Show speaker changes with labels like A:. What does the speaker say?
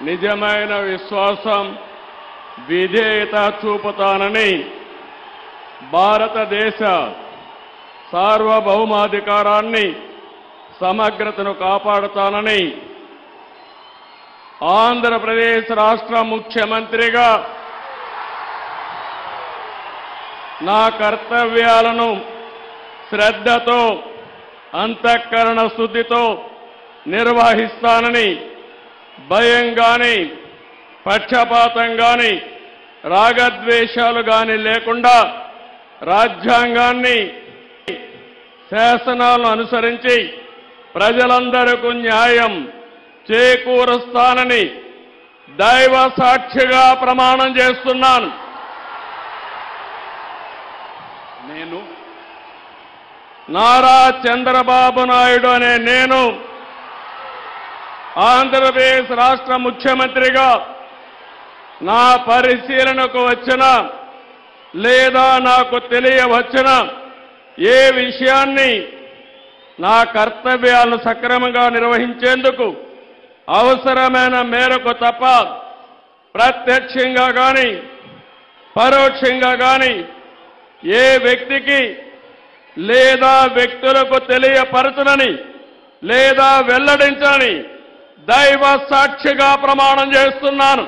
A: నిజమైన విశ్వాసం విధేయత చూపుతానని భారతదేశ సార్వభౌమాధికారాన్ని సమగ్రతను కాపాడుతానని ఆంధ్రప్రదేశ్ రాష్ట్ర ముఖ్యమంత్రిగా నా కర్తవ్యాలను శ్రద్ధతో అంతఃకరణ శుద్ధితో నిర్వహిస్తానని భయం గాని పక్షపాతం గాని రాగద్వేషాలు గాని లేకుండా రాజ్యాంగాన్ని శాసనాలను అనుసరించి ప్రజలందరికీ న్యాయం చేకూరుస్తానని దైవ సాక్షిగా ప్రమాణం చేస్తున్నాను. నేను నారా చంద్రబాబు నాయుడు అనే నేను ఆంధ్రప్రదేశ్ రాష్ట్ర ముఖ్యమంత్రిగా నా పరిశీలనకు వచ్చిన లేదా నాకు తెలియవచ్చిన ఏ విషయాన్ని నా కర్తవ్యాలను సక్రమంగా నిర్వహించేందుకు అవసరమైన మేరకు తప్ప ప్రత్యక్షంగా గాని పరోక్షంగా గాని ఏ వ్యక్తికి లేదా వ్యక్తులకు తెలియపరచనని లేదా వెల్లడించని దైవ సాక్షిగా ప్రమాణం చేస్తున్నాను.